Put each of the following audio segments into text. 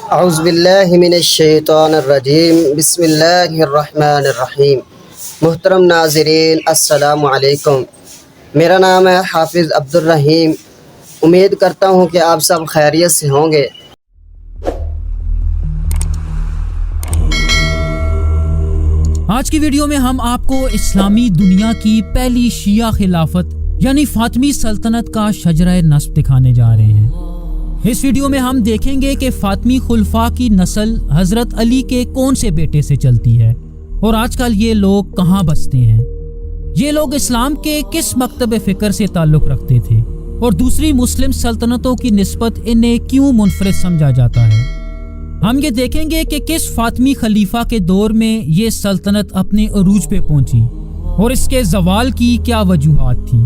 اعوذ باللہ من الشیطان الرجیم بسم اللہ الرحمن الرحیم۔ محترم ناظرین السلام علیکم، میرا نام ہے حافظ عبدالرحیم۔ امید کرتا ہوں کہ آپ سب خیریت سے ہوں گے۔ آج کی ویڈیو میں ہم آپ کو اسلامی دنیا کی پہلی شیعہ خلافت یعنی فاطمی سلطنت کا شجرہ نسب دکھانے جا رہے ہیں۔ اس ویڈیو میں ہم دیکھیں گے کہ فاطمی خلفاء کی نسل حضرت علی کے کون سے بیٹے سے چلتی ہے اور آج کل یہ لوگ کہاں بستے ہیں، یہ لوگ اسلام کے کس مکتب فکر سے تعلق رکھتے تھے اور دوسری مسلم سلطنتوں کی نسبت انہیں کیوں منفرد سمجھا جاتا ہے۔ ہم یہ دیکھیں گے کہ کس فاطمی خلیفہ کے دور میں یہ سلطنت اپنے عروج پہ پہنچی اور اس کے زوال کی کیا وجوہات تھیں،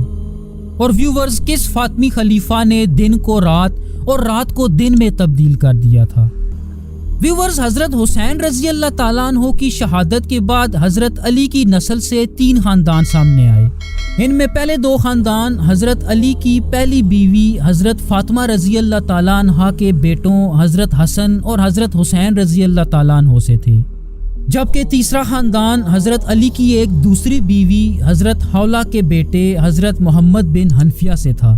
اور ویورز کس فاطمی خلیفہ نے دن کو رات اور رات کو دن میں تبدیل کر دیا تھا۔ ویورز، حضرت حسین رضی اللہ تعالیٰ عنہ کی شہادت کے بعد حضرت علی کی نسل سے 3 خاندان سامنے آئے۔ ان میں پہلے 2 خاندان حضرت علی کی پہلی بیوی حضرت فاطمہ رضی اللہ تعالیٰ عنہ کے بیٹوں حضرت حسن اور حضرت حسین رضی اللہ تعالیٰ عنہ سے تھے، جبکہ تیسرا خاندان حضرت علی کی ایک دوسری بیوی حضرت حولہ کے بیٹے حضرت محمد بن حنفیہ سے تھا۔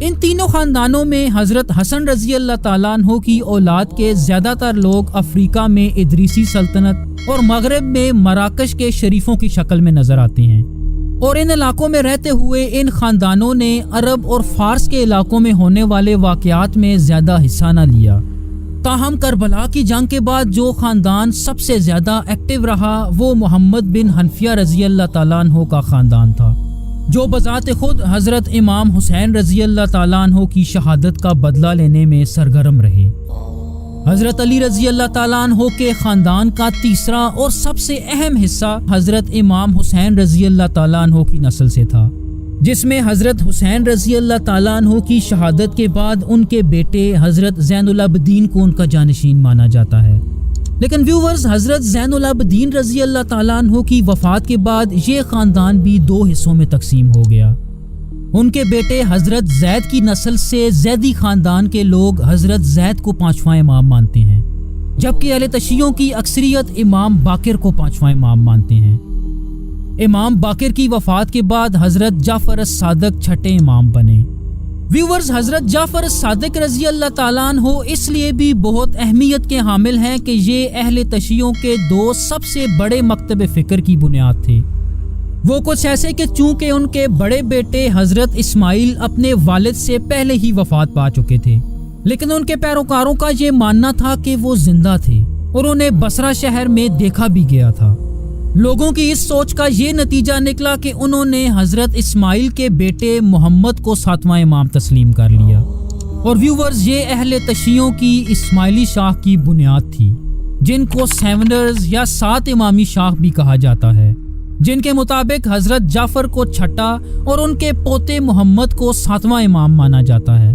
ان تینوں خاندانوں میں حضرت حسن رضی اللہ تعالیٰ عنہ کی اولاد کے زیادہ تر لوگ افریقہ میں ادریسی سلطنت اور مغرب میں مراکش کے شریفوں کی شکل میں نظر آتے ہیں، اور ان علاقوں میں رہتے ہوئے ان خاندانوں نے عرب اور فارس کے علاقوں میں ہونے والے واقعات میں زیادہ حصہ نہ لیا۔ تاہم کربلا کی جنگ کے بعد جو خاندان سب سے زیادہ ایکٹیو رہا وہ محمد بن حنفیہ رضی اللہ تعالیٰ عنہ کا خاندان تھا، جو بذات خود حضرت امام حسین رضی اللہ تعالیٰ عنہ کی شہادت کا بدلہ لینے میں سرگرم رہے۔ حضرت علی رضی اللہ تعالیٰ عنہ کے خاندان کا تیسرا اور سب سے اہم حصہ حضرت امام حسین رضی اللہ تعالیٰ عنہ کی نسل سے تھا، جس میں حضرت حسین رضی اللہ تعالیٰ عنہ کی شہادت کے بعد ان کے بیٹے حضرت زین العابدین کو ان کا جانشین مانا جاتا ہے۔ لیکن ویورز، حضرت زین العابدین رضی اللہ تعالیٰ عنہ کی وفات کے بعد یہ خاندان بھی 2 حصوں میں تقسیم ہو گیا۔ ان کے بیٹے حضرت زید کی نسل سے زیدی خاندان کے لوگ حضرت زید کو 5واں امام مانتے ہیں، جبکہ اہل تشیعوں کی اکثریت امام باقر کو 5واں امام مانتے ہیں۔ امام باقر کی وفات کے بعد حضرت جعفر الصادق 6ٹھے امام بنے۔ ویورز، حضرت جعفر الصادق رضی اللہ تعالیٰ عنہ اس لیے بھی بہت اہمیت کے حامل ہیں کہ یہ اہل تشیعوں کے 2 سب سے بڑے مکتب فکر کی بنیاد تھے۔ وہ کچھ ایسے کہ چونکہ ان کے بڑے بیٹے حضرت اسماعیل اپنے والد سے پہلے ہی وفات پا چکے تھے، لیکن ان کے پیروکاروں کا یہ ماننا تھا کہ وہ زندہ تھے اور انہیں بصرہ شہر میں دیکھا بھی گیا تھا۔ لوگوں کی اس سوچ کا یہ نتیجہ نکلا کہ انہوں نے حضرت اسماعیل کے بیٹے محمد کو 7واں امام تسلیم کر لیا، اور ویورز، یہ اہل تشیعوں کی اسماعیلی شاخ کی بنیاد تھی، جن کو سیونرز یا 7 امامی شاخ بھی کہا جاتا ہے، جن کے مطابق حضرت جعفر کو 6ٹھا اور ان کے پوتے محمد کو 7واں امام مانا جاتا ہے۔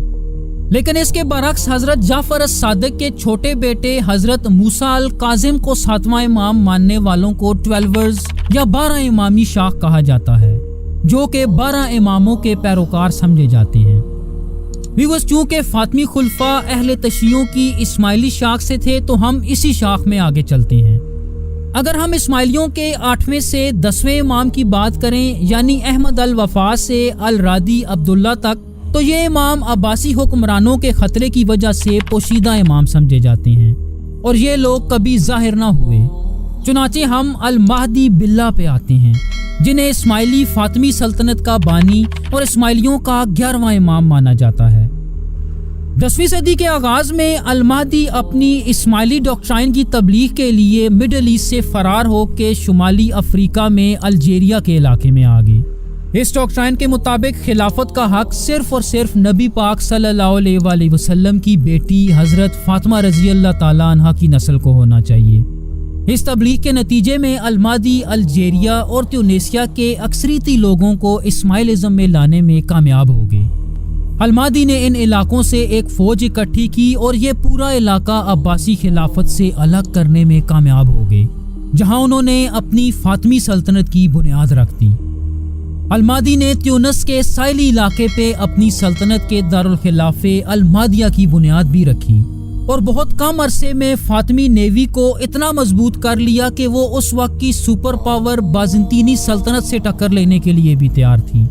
لیکن اس کے برعکس حضرت جعفر الصادق کے چھوٹے بیٹے حضرت موسیٰ الکاظم کو 7واں امام ماننے والوں کو 12ers یا 12 امامی شاخ کہا جاتا ہے، جو کہ 12 اماموں کے پیروکار سمجھے جاتے ہیں۔ ویورز، چونکہ فاطمی خلفاء اہل تشیعوں کی اسماعیلی شاخ سے تھے تو ہم اسی شاخ میں آگے چلتے ہیں۔ اگر ہم اسماعیلیوں کے 8ویں سے 10ویں امام کی بات کریں، یعنی احمد الوفا سے الرادی عبداللہ تک، تو یہ امام عباسی حکمرانوں کے خطرے کی وجہ سے پوشیدہ امام سمجھے جاتے ہیں، اور یہ لوگ کبھی ظاہر نہ ہوئے۔ چنانچہ ہم المہدی باللہ پہ آتے ہیں، جنہیں اسماعیلی فاطمی سلطنت کا بانی اور اسماعیلیوں کا 11واں امام مانا جاتا ہے۔ 10ویں صدی کے آغاز میں المہدی اپنی اسماعیلی ڈاکٹرائن کی تبلیغ کے لیے مڈل ایسٹ سے فرار ہو کے شمالی افریقہ میں الجیریا کے علاقے میں آ گئے۔ اس ڈاکٹرائن کے مطابق خلافت کا حق صرف اور صرف نبی پاک صلی اللہ علیہ وآلہ وسلم کی بیٹی حضرت فاطمہ رضی اللہ تعالیٰ عنہ کی نسل کو ہونا چاہیے۔ اس تبلیغ کے نتیجے میں المہدی الجیریا اور تیونیسیا کے اکثریتی لوگوں کو اسماعیلزم میں لانے میں کامیاب ہو گئے۔ المہدی نے ان علاقوں سے ایک فوج اکٹھی کی اور یہ پورا علاقہ عباسی خلافت سے الگ کرنے میں کامیاب ہو گئے، جہاں انہوں نے اپنی فاطمی سلطنت کی بنیاد رکھ دی۔ المہدی نے تیونس کے ساحلی علاقے پہ اپنی سلطنت کے دارالخلافے المہدیہ کی بنیاد بھی رکھی، اور بہت کم عرصے میں فاطمی نیوی کو اتنا مضبوط کر لیا کہ وہ اس وقت کی سپر پاور بازنطینی سلطنت سے ٹکر لینے کے لیے بھی تیار تھی۔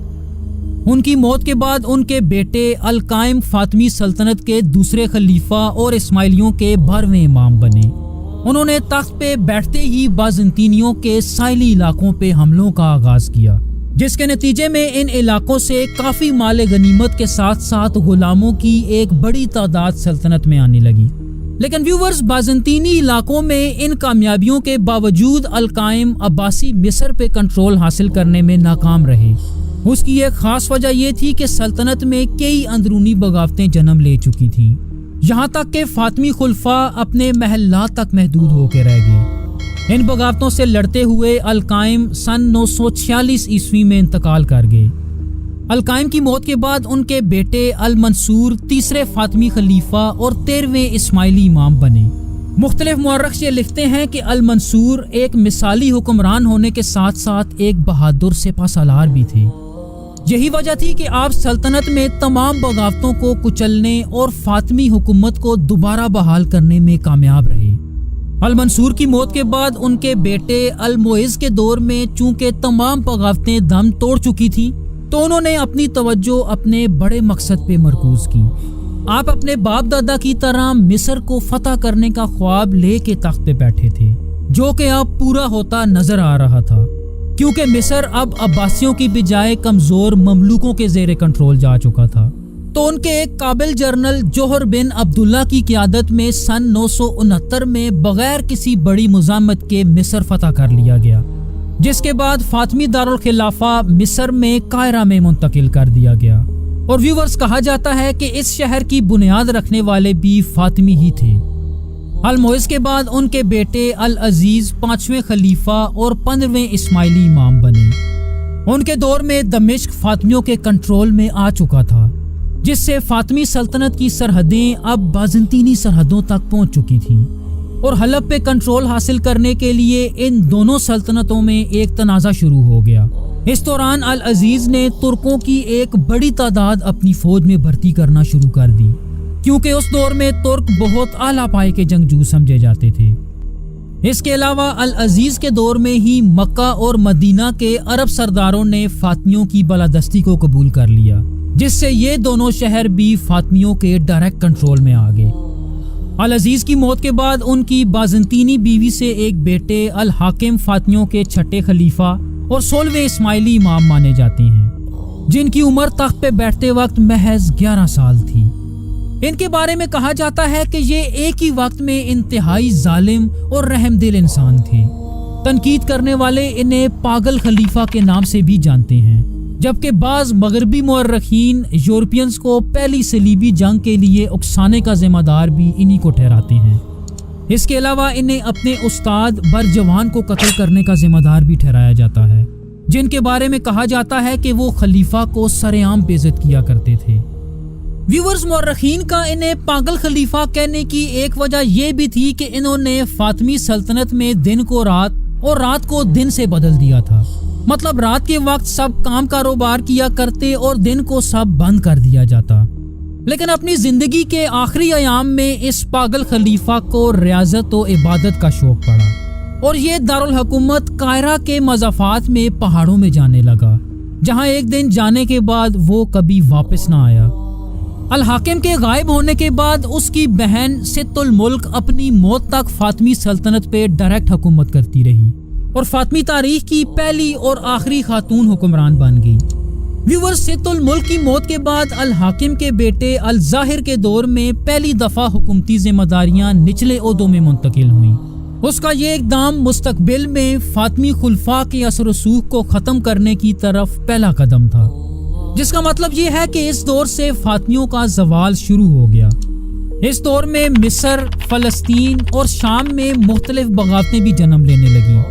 ان کی موت کے بعد ان کے بیٹے القائم فاطمی سلطنت کے دوسرے خلیفہ اور اسماعیلیوں کے 12ویں امام بنے۔ انہوں نے تخت پہ بیٹھتے ہی بازنطینیوں کے ساحلی علاقوں پہ حملوں کا آغاز کیا، جس کے نتیجے میں ان علاقوں سے کافی مال غنیمت کے ساتھ ساتھ غلاموں کی ایک بڑی تعداد سلطنت میں آنے لگی۔ لیکن ویورز، بازنطینی علاقوں میں ان کامیابیوں کے باوجود القائم عباسی مصر پہ کنٹرول حاصل کرنے میں ناکام رہے۔ اس کی ایک خاص وجہ یہ تھی کہ سلطنت میں کئی اندرونی بغاوتیں جنم لے چکی تھیں، یہاں تک کہ فاطمی خلفاء اپنے محلات تک محدود ہو کے رہ گئے۔ ان بغاوتوں سے لڑتے ہوئے القائم سن 946 عیسوی میں انتقال کر گئے۔ القائم کی موت کے بعد ان کے بیٹے المنصور تیسرے فاطمی خلیفہ اور 13ویں اسماعیلی امام بنے۔ مختلف مورخ یہ لکھتے ہیں کہ المنصور ایک مثالی حکمران ہونے کے ساتھ ساتھ ایک بہادر سپہ سالار بھی تھے۔ یہی وجہ تھی کہ آپ سلطنت میں تمام بغاوتوں کو کچلنے اور فاطمی حکومت کو دوبارہ بحال کرنے میں کامیاب رہے۔ المنصور کی موت کے بعد ان کے بیٹے المعز کے دور میں چونکہ تمام بغاوتیں دم توڑ چکی تھیں، تو انہوں نے اپنی توجہ اپنے بڑے مقصد پہ مرکوز کی۔ آپ اپنے باپ دادا کی طرح مصر کو فتح کرنے کا خواب لے کے تخت پہ بیٹھے تھے، جو کہ اب پورا ہوتا نظر آ رہا تھا، کیونکہ مصر اب عباسیوں کی بجائے کمزور مملوکوں کے زیر کنٹرول جا چکا تھا۔ تو ان کے ایک قابل جنرل جوہر بن عبداللہ کی قیادت میں سن 969 میں بغیر کسی بڑی مزاحمت کے مصر فتح کر لیا گیا، جس کے بعد فاطمی دارالخلافہ مصر میں قاہرہ میں منتقل کر دیا گیا۔ اور ویورز، کہا جاتا ہے کہ اس شہر کی بنیاد رکھنے والے بھی فاطمی ہی تھے۔ المعز کے بعد ان کے بیٹے العزیز 5ویں خلیفہ اور 15ویں اسماعیلی امام بنے۔ ان کے دور میں دمشق فاطمیوں کے کنٹرول میں آ چکا تھا، جس سے فاطمی سلطنت کی سرحدیں اب بازنطینی سرحدوں تک پہنچ چکی تھیں، اور حلب پہ کنٹرول حاصل کرنے کے لیے ان دونوں سلطنتوں میں ایک تنازع شروع ہو گیا۔ اس دوران العزیز نے ترکوں کی ایک بڑی تعداد اپنی فوج میں بھرتی کرنا شروع کر دی، کیونکہ اس دور میں ترک بہت اعلیٰ پائے کے جنگجو سمجھے جاتے تھے۔ اس کے علاوہ العزیز کے دور میں ہی مکہ اور مدینہ کے عرب سرداروں نے فاطمیوں کی بالادستی کو قبول کر لیا، جس سے یہ دونوں شہر بھی فاطمیوں کے ڈائریکٹ کنٹرول میں آ گئے۔ العزیز کی موت کے بعد ان کی بازنطینی بیوی سے ایک بیٹے الحاکم فاطمیوں کے 6 خلیفہ اور 16ویں اسماعیلی امام مانے جاتے ہیں، جن کی عمر تخت پہ بیٹھتے وقت محض 11 سال تھی۔ ان کے بارے میں کہا جاتا ہے کہ یہ ایک ہی وقت میں انتہائی ظالم اور رحم دل انسان تھے۔ تنقید کرنے والے انہیں پاگل خلیفہ کے نام سے بھی جانتے ہیں، جبکہ بعض مغربی مورخین یورپینز کو پہلی صلیبی جنگ کے لیے اکسانے کا ذمہ دار بھی انہی کو ٹھہراتے ہیں۔ اس کے علاوہ انہیں اپنے استاد برجوان کو قتل کرنے کا ذمہ دار بھی ٹھہرایا جاتا ہے، جن کے بارے میں کہا جاتا ہے کہ وہ خلیفہ کو سرعام بے عزت کیا کرتے تھے۔ ویورز، مورخین کا انہیں پاگل خلیفہ کہنے کی ایک وجہ یہ بھی تھی کہ انہوں نے فاطمی سلطنت میں دن کو رات اور رات کو دن سے بدل دیا تھا۔ مطلب رات کے وقت سب کام کاروبار کیا کرتے اور دن کو سب بند کر دیا جاتا۔ لیکن اپنی زندگی کے آخری ایام میں اس پاگل خلیفہ کو ریاضت و عبادت کا شوق پڑا، اور یہ دارالحکومت قاہرہ کے مضافات میں پہاڑوں میں جانے لگا، جہاں ایک دن جانے کے بعد وہ کبھی واپس نہ آیا۔ الحاکم کے غائب ہونے کے بعد اس کی بہن ست الملک اپنی موت تک فاطمی سلطنت پہ ڈائریکٹ حکومت کرتی رہی اور فاطمی تاریخ کی پہلی اور آخری خاتون حکمران بن گئی۔ ویورز، ست الملک کی موت کے بعد الحاکم کے بیٹے الظاہر کے دور میں پہلی دفعہ حکومتی ذمہ داریاں نچلے عہدوں میں منتقل ہوئیں۔ اس کا یہ اقدام مستقبل میں فاطمی خلفاء کے اثر و رسوخ کو ختم کرنے کی طرف پہلا قدم تھا، جس کا مطلب یہ ہے کہ اس دور سے فاطمیوں کا زوال شروع ہو گیا۔ اس دور میں مصر، فلسطین اور شام میں مختلف بغاوتیں بھی جنم لینے لگیں،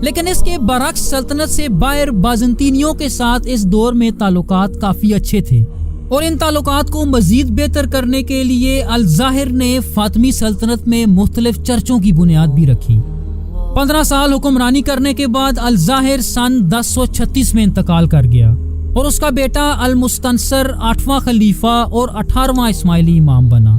لیکن اس کے برعکس سلطنت سے باہر بازنطینیوں کے ساتھ اس دور میں تعلقات کافی اچھے تھے، اور ان تعلقات کو مزید بہتر کرنے کے لیے الظاہر نے فاطمی سلطنت میں مختلف چرچوں کی بنیاد بھی رکھی۔ 15 سال حکمرانی کرنے کے بعد الظاہر سن 1036 میں انتقال کر گیا، اور اس کا بیٹا المستنصر 8واں خلیفہ اور 18واں اسماعیلی امام بنا۔